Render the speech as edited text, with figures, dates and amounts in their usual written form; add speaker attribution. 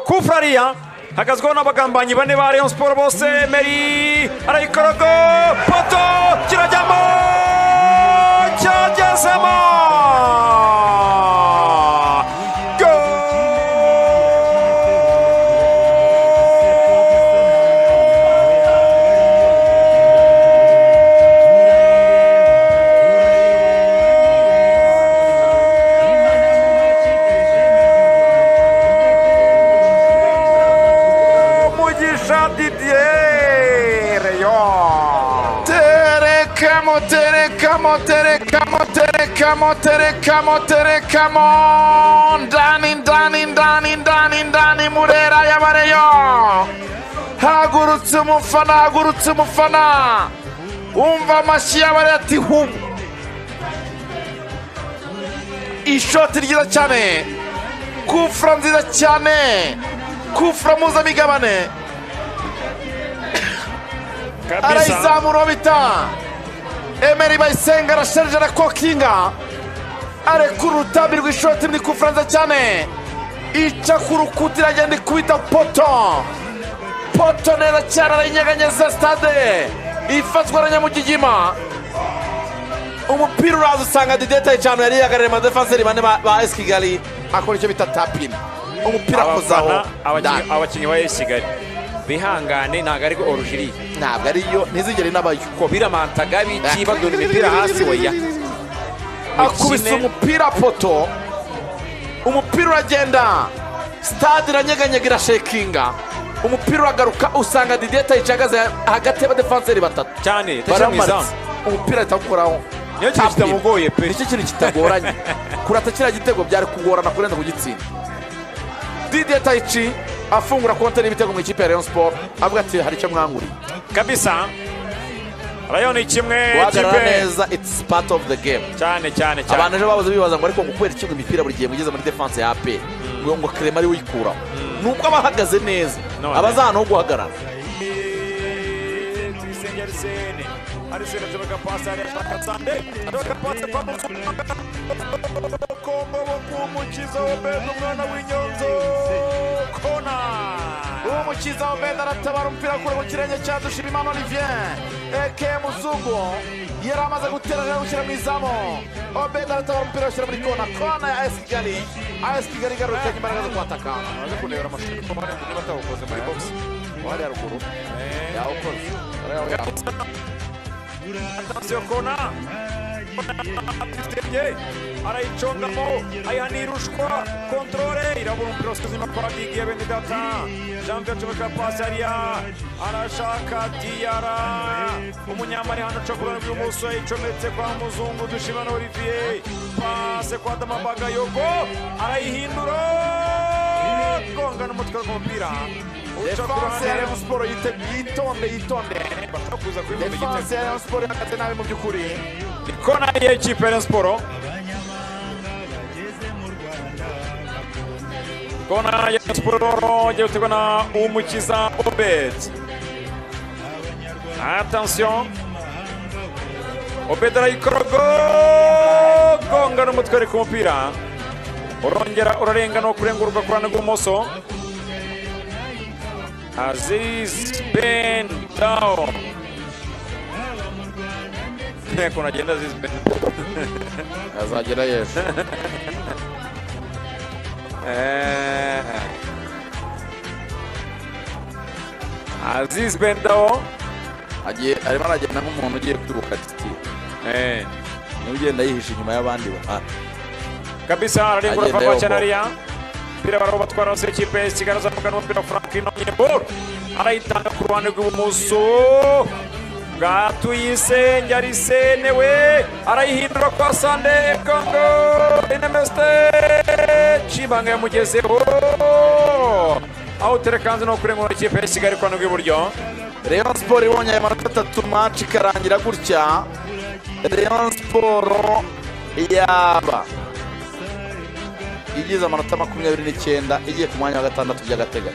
Speaker 1: Kufraria hagazweho n'abagambanyi bane ba Rayon Sport bose. Emery arayikorogo poto kirajyamo cyagezemo
Speaker 2: terekamo ndani Murera y'abareyo. Hagurutse umufana umva amashyi y'abareyo ati hu. Ishoti ryiza cyane, kufra nziza cyane, kufra mpuzamigabane. Arayizamura bita Emery Bayisenga arasharije arakokinga arekura urutambi rw'ishoti muri kufra nziza cyane, ica ku rukuta iragenda ikubita poto neza cyane, arayinyeganyeza stade ifatwa na Nyamugigima. Umupira uraza usanga Didier Tayichano yari yagarariye amadefenseri bane ba AS Kigali akora icyo bita tapin. Umupira akozaho
Speaker 1: abakinnyi ba AS Kigali bihangane, ntabwo ari orujiri,
Speaker 2: ntabwo ariyo ntizigere n'abayo
Speaker 1: ko biramantaga biki badura imipira hasi weya.
Speaker 2: Akubise umupira poto, umupira uragenda stade iranyeganyega irashekinga, umupira uragaruka usanga Didier Tayichagaze hagati y'abadefenseri batatu
Speaker 1: cyane
Speaker 2: baramumaritse. Umupira ahita awukoraho,
Speaker 1: niyo kintu kitamugoye pe,
Speaker 2: nicyo kintu kitagoranye. Kurata kiriya gitego byari kugorana kurenza kugitsinda. Didier Tayichi afungura konti n'ibitego mu ikipe ya Rayon Sport avuga ati hari icyo mwanguriye
Speaker 1: kabisa. Rayon ni kimwe
Speaker 2: guhagarara neza, it's part of the game
Speaker 1: cyane.
Speaker 2: Abantu ejo babuze bibaza ngo ariko kubera ikigo imipira buri gihe mugeze muri defense ya AP ngo Clement ari wikuraho, nuko abahagaze neza abazana no guhagarara. Arisene joga passa ali ataka Sande, joga passa kwa Kombo kumukiza Obed umwana w'inyonzo kona. Umukiza Obed aratabara umupira kure mu kirenge cya Dushimimana Olivier eke Muzungu yari amaze gutera gushyira mu izamu. Obed aratabara umupira ushyira muri kona ya AS Kigali. AS Kigali garukanye imbaraga zo kwataka, aje kunera amashuri ko bari batawukoze muri box wari haruguru yawukoze.
Speaker 1: Attention kona arayichongamo ayanirushwa kontrole irabura umupira usuzima kwa Didier Benedata. Janvier acomeka pasi ariya arashaka Diarra, umunyamari hano cokora n'ubumoso icometse kwa Muzungu Dushimana Olivier, pase kwa Damabaga Yogo arayihindura gonga n'umutwe w'umupira. Defense ya Rayon Sport yitonde batakuza kuri mu gitego. Defense ya Rayon Sport yakate nabi mu byukuri. Kona ya ikipe ya Rayon Sport. Kona ya Rayon Sport yo gutegwa na Umukiza Obed. Attention. Obed arayikorogo gonga n'umutwe ku mupira. Urongera urarenga no kurengurwa kurana rw'umoso. Aziz Ben Dao. Kuna agenda Aziz Ben.
Speaker 2: Azagera yesu.
Speaker 1: Aziz Ben Dao
Speaker 2: arimo aragenda nk'umuntu ugiye kwibuka titi. Ugenda yihisha inyuma y'abandi bahari
Speaker 1: kabisa. Ararengura kwa Chanariya pira baro batwara se ikipe Kigali zamuka n'umupira Franklin Onyebor arayitanga ku ruhande rw'ibumoso bwa Tuyisenge Arisenewe arayihindura kwa Sande Kongo Inemeste Chibanga yamugezeho aho terekanze no kurengura ikipe ya Kigali kwa rw'iburyo.
Speaker 2: Rayon Sport ibonye amanota 3 match ikarangira gutya. Rayon Sport yaba igize amanota 29 igiye ku mwanya wa gatandatu by'agateganyo.